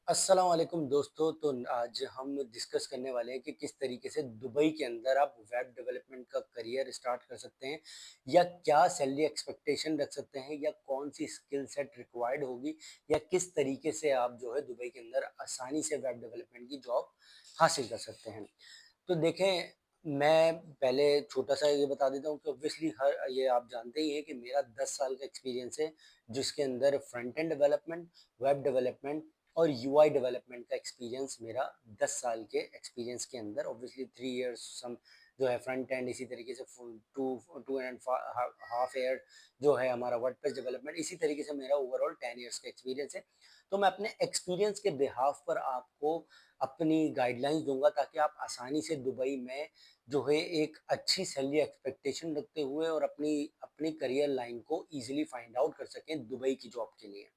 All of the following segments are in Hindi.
अस्सलाम वालेकुम दोस्तों। तो आज हम डिस्कस करने वाले हैं कि किस तरीके से दुबई के अंदर आप वेब डेवलपमेंट का करियर स्टार्ट कर सकते हैं, या क्या सैलरी एक्सपेक्टेशन रख सकते हैं, या कौन सी स्किल सेट रिक्वायर्ड होगी, या किस तरीके से आप जो है दुबई के अंदर आसानी से वेब डेवलपमेंट की जॉब हासिल कर सकते हैं। तो देखें, मैं पहले छोटा सा ये बता देता हूँ कि ऑब्वियसली हर ये आप जानते ही हैं कि मेरा 10 साल का एक्सपीरियंस है, जिसके अंदर front end development, web development और यूआई डेवलपमेंट का एक्सपीरियंस मेरा 10 साल के एक्सपीरियंस के अंदर ऑब्वियसली 3 इयर्स सम जो है फ्रंट एंड, इसी तरीके से two two and half year जो है हमारा वर्डप्रेस डेवलपमेंट, इसी तरीके से मेरा ओवरऑल 10 इयर्स का एक्सपीरियंस है। तो मैं अपने एक्सपीरियंस के बिहाफ पर आपको अपनी गाइडलाइंस दूंगा, ताकि आप आसानी से दुबई में जो है एक अच्छी सैलरी एक्सपेक्टेशन रखते हुए और अपनी अपनी करियर लाइन को इजीली फाइंड आउट कर सकें दुबई की जॉब के लिए।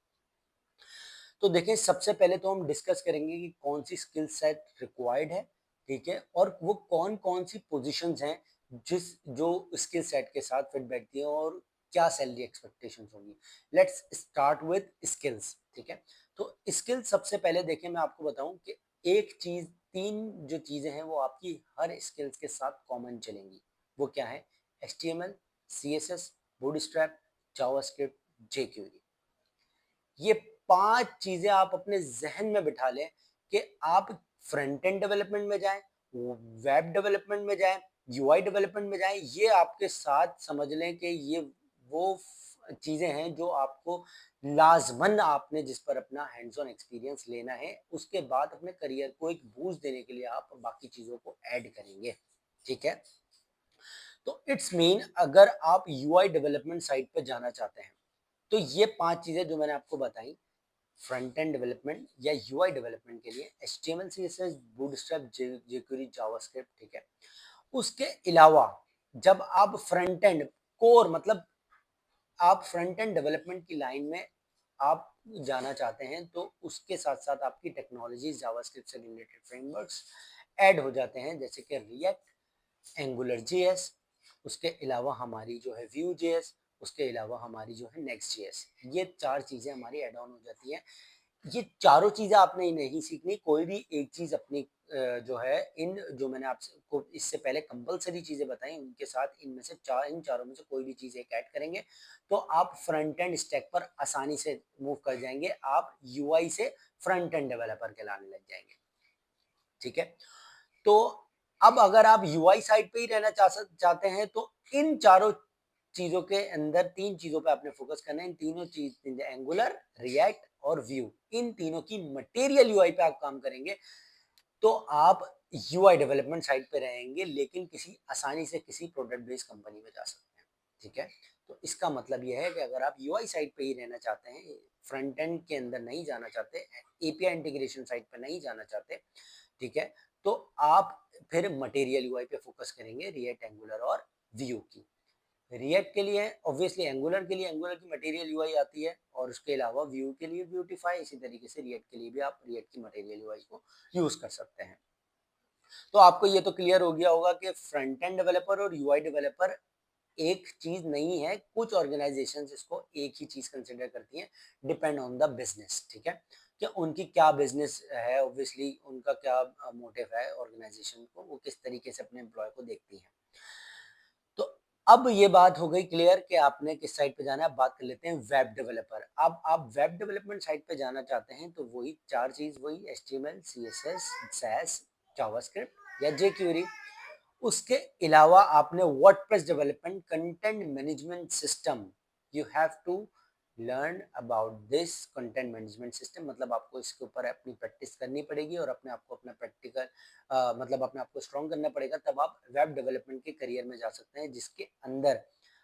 तो देखिए, सबसे पहले तो हम डिस्कस करेंगे कि कौन सी स्किल सेट रिक्वायर्ड है, ठीक है, और वो कौन कौन सी पोजीशंस हैं जिस जो स्किल सेट के साथ फिट बैठती हैं, और क्या सैलरी एक्सपेक्टेशंस होंगी। लेट्स स्टार्ट विद स्किल्स, ठीक है। तो स्किल सबसे पहले देखिए, मैं आपको बताऊं कि एक चीज, तीन जो चीजें हैं वो आपकी हर स्किल्स के साथ कॉमन चलेंगी। वो क्या है? HTML, CSS, bootstrap, JavaScript, jQuery। ये 5 चीज़ें आप अपने ज़हन में बिठा लें कि आप फ्रंट एंड डेवलपमेंट में जाएँ, वेब डेवलपमेंट में जाएँ, यूआई डेवलपमेंट में जाएँ, ये आपके साथ समझ लें कि ये वो चीज़ें हैं जो आपको लाज़मन, आपने जिस पर अपना हैंड्स ऑन एक्सपीरियंस लेना है, उसके बाद अपने करियर को एक बूस्ट देने के लिए आप बाकी चीज़ों को ऐड करेंगे, ठीक है? तो इट्स मीन, अगर आप यूआई डेवलपमेंट साइट पे जाना चाहते हैं, तो ये 5 चीज़ें जो मैंने आपको बताई, फ्रंट एंड डेवलपमेंट या यूआई डेवलपमेंट के लिए HTML, CSS, bootstrap, jQuery, JavaScript, ठीक है। उसके अलावा जब आप फ्रंट एंड कोर, मतलब आप फ्रंट एंड डेवलपमेंट की लाइन में आप जाना चाहते हैं, तो उसके साथ साथ आपकी टेक्नोलॉजी जावास्क्रिप्ट से रिलेटेड फ्रेमवर्क्स ऐड हो जाते हैं, जैसे कि रिएक्ट, एंगुलर जेएस, उसके अलावा हमारी जो है व्यू जेएस, उसके अलावा हमारी जो है नेक्स्ट जेएस। ये 4 चीज़ें हमारी ऐड ऑन हो जाती हैं। ये चारों चीज़ें आपने नहीं सीखनी, कोई भी एक चीज़ अपनी जो है, इन जो मैंने आपको इससे पहले कंपल्सरी चीज़ें बताई, उनके साथ इनमें से इन चारों में से कोई भी चीज़ एक ऐड करेंगे, तो आप फ्रंट एंड स्टैक पर आसानी से मूव कर जाएंगे। आप यूआई से फ्रंट एंड डेवलपर कहलाने लग जाएंगे, ठीक है। तो अब अगर आप यूआई साइड पे ही रहना चाहते हैं, तो इन चारों चीजों के अंदर तीन चीजों पे आपने फोकस करना है। इन तीनों चीज, एंगुलर, रिएक्ट और व्यू, इन तीनों की मटेरियल यूआई पे आप काम करेंगे, तो आप यूआई डेवलपमेंट साइड पे रहेंगे, लेकिन किसी आसानी से किसी प्रोडक्ट बेस्ड कंपनी में जा सकते हैं, ठीक है। तो इसका मतलब यह है कि अगर आप यूआई साइड पे ही रहना चाहते हैं, फ्रंट एंड के अंदर नहीं जाना चाहते, एपीआई इंटीग्रेशन साइड पे नहीं जाना चाहते, ठीक है, तो आप फिर मटेरियल यूआई पे फोकस करेंगे, रिएक्ट, एंगुलर और व्यू की। रिएक्ट के लिए ऑब्वियसली, एंगुलर के लिए एंगुलर की मटेरियल यूआई आती है, और उसके अलावा व्यू के लिए ब्यूटीफाई, इसी तरीके से रिएक्ट के लिए भी आप रिएक्ट की मटेरियल यूआई को यूज कर सकते हैं। तो आपको ये तो क्लियर हो गया होगा कि फ्रंट एंड डेवलपर और यूआई डेवलपर एक चीज नहीं है। कुछ ऑर्गेनाइजेशंस इसको एक ही चीज कंसिडर करती हैं, डिपेंड ऑन द बिजनेस, ठीक है, कि उनकी क्या बिजनेस है, ऑब्वियसली उनका क्या मोटिव है, ऑर्गेनाइजेशन को वो किस तरीके से अपने एम्प्लॉय को देखती है। तो अब ये बात हो गई क्लियर कि आपने किस साइड पे जाना है। अब बात कर लेते हैं वेब डेवलपर। अब आप वेब डेवलपमेंट साइड पे जाना चाहते हैं, तो वही चार चीज, वही HTML, CSS, SAS, जावास्क्रिप्ट या jQuery। उसके अलावा आपने WordPress development, content management system, you have to learn about this content management system. मतलब आपको इसके ऊपर अपनी प्रैक्टिस करनी पड़ेगी, और अपने आप को अपना प्रैक्टिकल मतलब अपने आप को स्ट्रॉन्ग करना पड़ेगा, तब आप वेब डेवलपमेंट के करियर में जा सकते हैं, जिसके अंदर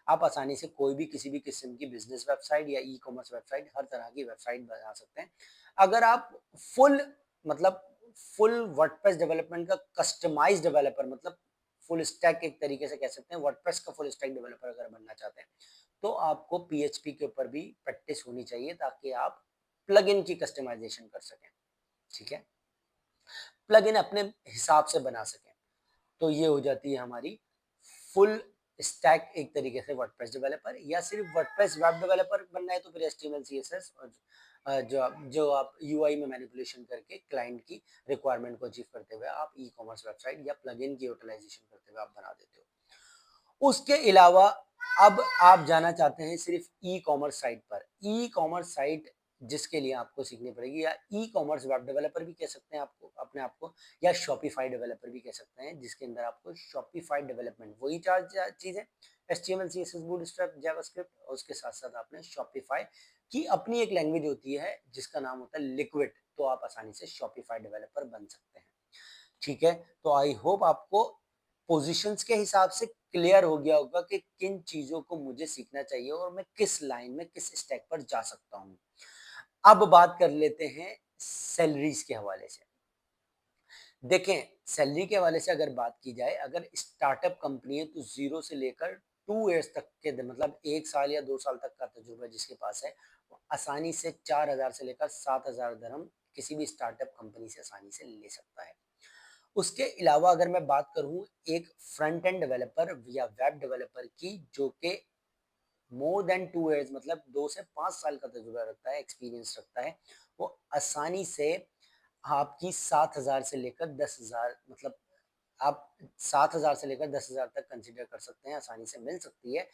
आप आसानी से कोई भी किसी भी किस्म की बिजनेस वेबसाइट या ई कॉमर्स वेबसाइट, हर तरह की वेबसाइट बना सकते हैं। अगर आप फुल मतलब फुल वर्डप्रेस डेवलपमेंट का कस्टमाइज डेवलपर, मतलब फुल स्टैक एक तरीके से कह सकते हैं, वर्डप्रेस का फुल स्टैक डेवलपर अगर बनना चाहते हैं, तो आपको PHP के ऊपर भी प्रैक्टिस होनी चाहिए, ताकि आप प्लगइन की कस्टमाइजेशन कर सकें, ठीक है, प्लगइन अपने हिसाब से बना सकें। तो ये हो जाती है हमारी फुल स्टैक एक तरीके से वर्डप्रेस डेवलपर। या सिर्फ वर्डप्रेस वेब डेवलपर बनना है, तो फिर HTML, CSS और जो आप यूआई में मैनिपुलेशन करके क्लाइंट की रिक्वायरमेंट को अचीव करते हुए आप ई कॉमर्स वेबसाइट या प्लगइन की यूटिलाइजेशन करते हुए आप बना देते हो। उसके अलावा अब आप जाना चाहते हैं सिर्फ ई कॉमर्स साइट पर। ई कॉमर्स साइट जिसके लिए आपको सीखनी पड़ेगी, या ई कॉमर्स वेब डेवलपर भी कह सकते हैं आपको अपने आप को, या शॉपिफाई डेवलपर भी कह सकते हैं, जिसके अंदर आपको शॉपिफाई डेवलपमेंट वही चार चीजें HTML CSS बूटस्ट्रैप जावास्क्रिप्ट, और उसके साथ साथ आपने शॉपिफाई की अपनी एक लैंग्वेज होती है जिसका नाम होता है लिक्विड, तो आप आसानी से शॉपिफाई डेवलपर बन सकते हैं। ठीक है, तो आई होप आपको पोजीशंस के हिसाब से क्लियर हो गया होगा कि किन चीजों को मुझे सीखना चाहिए और मैं किस लाइन में किस स्टेप पर जा सकता हूं। अब बात कर लेते हैं सैलरीज के हवाले से। देखें, सैलरी के हवाले से अगर बात की जाए, अगर स्टार्टअप कंपनी है तो 0 से लेकर 2 इयर्स तक के मतलब 1 साल या 2 साल तक का तजुर्बा जिसके पास है, वो आसानी से 4000 से लेकर 7000 दिरहम किसी भी स्टार्टअप कंपनी से आसानी से ले सकता है। उसके अलावा अगर मैं बात करूं एक फ्रंट एंड डेवलपर या वेब डेवलपर की, जो कि मोर देन 2 इयर्स मतलब 2 से 5 साल का तजुर्बा रखता है, एक्सपीरियंस रखता है, वो आसानी से आपकी 7000 से लेकर 10,000 मतलब आप 7000 से लेकर 10,000 तक कंसीडर कर सकते हैं, आसानी से मिल सकती है।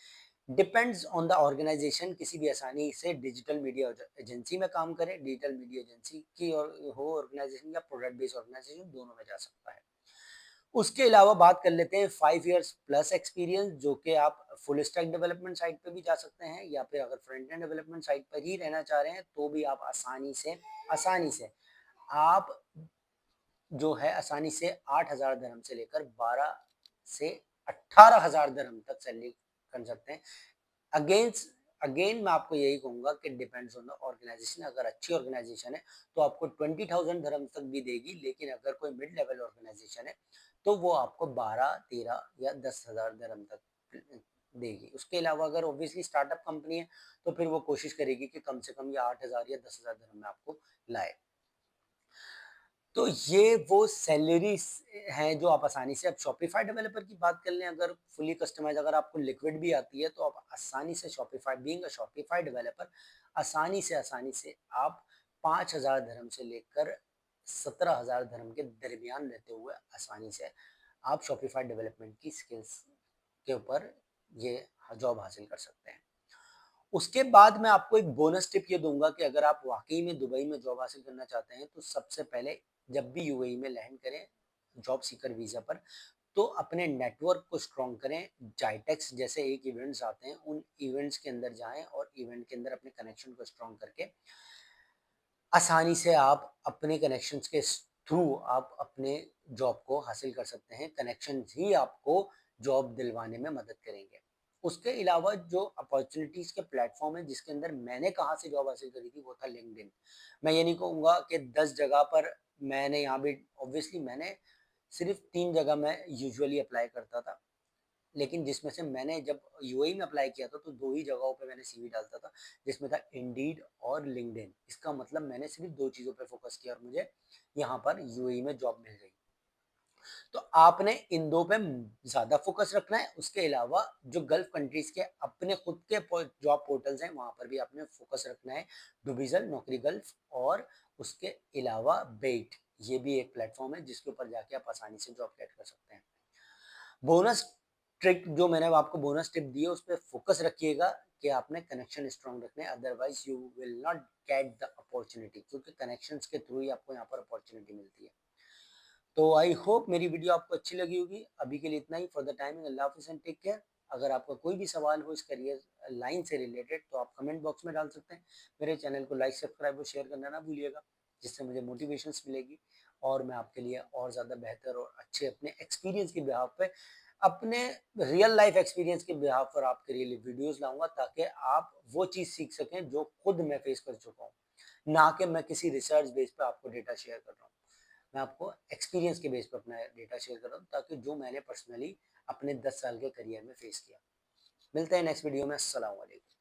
डिपेंड्स ऑन द ऑर्गेनाइजेशन, किसी भी आसानी से डिजिटल मीडिया एजेंसी में काम करे, डिजिटल मीडिया एजेंसी की और हो ऑर्गेनाइजेशन, या प्रोडक्ट बेस्ड ऑर्गेनाइजेशन, दोनों में जा सकता है। उसके अलावा बात कर लेते हैं 5 इयर्स प्लस एक्सपीरियंस, जो कि आप फुल स्टैक डेवलपमेंट साइट पे भी जा सकते हैं, या फिर अगर फ्रंट एंड डेवलपमेंट साइट पर ही रहना चाह रहे हैं तो भी आप आसानी से आप जो है आसानी से 8,000 दिरहम से लेकर 12 से 18,000 दिरहम तक सैलरी कर सकते हैं। अगेंस्ट अगेन मैं आपको यही कहूंगा कि डिपेंड्स ऑन द ऑर्गेनाइजेशन। अगर अच्छी ऑर्गेनाइजेशन है तो आपको 20,000 दिरहम तक भी देगी, लेकिन अगर कोई मिड लेवल ऑर्गेनाइजेशन है तो वो आपको 12, 13 या 10,000 दिरहम तक देगी। उसके अलावा अगर ऑब्वियसली स्टार्टअप कंपनी है तो फिर वो कोशिश करेगी कि कम से कम या 8,000 या 10,000 दिरहम में आपको लाए। तो ये वो सैलरीज हैं जो आप आसानी से, अब शॉपिफाई डेवलपर की बात कर लें, अगर फुली कस्टमाइज अगर आपको लिक्विड भी आती है तो आप आसानी से Shopify being a Shopify developer आसानी से आप 5,000 दिरहम से लेकर 17,000 दिरहम के दरमियान रहते हुए आसानी से आप शॉपिफाई डेवलपमेंट की स्किल्स के ऊपर ये जॉब हासिल कर सकते हैं। उसके बाद मैं आपको एक बोनस टिप ये दूंगा कि अगर आप वाकई में दुबई में जॉब हासिल करना चाहते हैं तो सबसे पहले जब भी यूएई में लैंड करें जॉब सीकर वीजा पर, तो अपने नेटवर्क को स्ट्रॉन्ग करें। जाइटेक्स जैसे एक इवेंट्स आते हैं, उन इवेंट्स के अंदर जाएं और इवेंट के अंदर अपने कनेक्शन को स्ट्रॉन्ग करके आसानी से आप अपने कनेक्शंस के थ्रू आप अपने जॉब को हासिल कर सकते हैं। कनेक्शन ही आपको जॉब दिलवाने में मदद करेंगे। उसके अलावा जो अपॉर्चुनिटीज के प्लेटफॉर्म है जिसके अंदर मैंने कहाँ से जॉब हासिल करी थी वो था लिंक्डइन। मैं ये नहीं कहूँगा कि 10 जगह पर मैंने यहाँ भी, ऑब्वियसली मैंने सिर्फ 3 जगह मैं यूजुअली अप्लाई करता था, लेकिन जिसमें से मैंने जब यूएई में अप्लाई किया था तो 2 ही जगहों पे मैंने सीवी डालता था, जिसमें था इंडीड और लिंक्डइन। इसका मतलब मैंने सिर्फ 2 चीज़ों पे फोकस किया और मुझे यहाँ पर यूएई में जॉब मिल गई। तो आपने इन 2 पे ज़्यादा फोकस रखना है। उसके अलावा जो गल्फ कंट्रीज के अपने खुद के जॉब पोर्टल्स हैं वहाँ पर भी आपने फोकस रखना है। डुबिजल, नौकरी गल्फ, और उसके अलावा बेट, ये भी एक प्लेटफॉर्म है जिसके ऊपर जाके आप आसानी से जॉब गेट कर सकते हैं। बोनस ट्रिक जो मैंने आपको बोनस टिप दी है उस पर फोकस रखिएगा कि आपने कनेक्शन स्ट्रॉन्ग रखने, otherwise you will not get the opportunity, क्योंकि कनेक्शंस के थ्रू ही आपको यहाँ पर अपॉर्चुनिटी मिलती है। तो आई होप मेरी वीडियो आपको अच्छी लगी होगी। अभी के लिए इतना ही। फॉर द टाइमिंग अल्लाह हाफिज़ एंड टेक केयर। अगर आपका कोई भी सवाल हो इस करियर लाइन से रिलेटेड तो आप कमेंट बॉक्स में डाल सकते हैं। मेरे चैनल को लाइक, सब्सक्राइब और शेयर करना ना भूलिएगा, जिससे मुझे मोटिवेशंस मिलेगी और मैं आपके लिए और ज़्यादा बेहतर और अच्छे अपने एक्सपीरियंस के बिहाफ पे, अपने रियल लाइफ एक्सपीरियंस के बिहाफ पर आपके लिए वीडियोस लाऊंगा, ताकि आप वो चीज़ सीख सकें जो खुद मैं फेस कर चुका हूँ, ना कि मैं किसी रिसर्च बेस पे आपको डेटा शेयर कर रहा हूँ। मैं आपको एक्सपीरियंस के बेस पर अपना डेटा शेयर कर रहा हूँ, ताकि जो मैंने पर्सनली अपने 10 साल के करियर में फेस किया। मिलते हैं नेक्स्ट वीडियो में। अस्सलाम वालेकुम।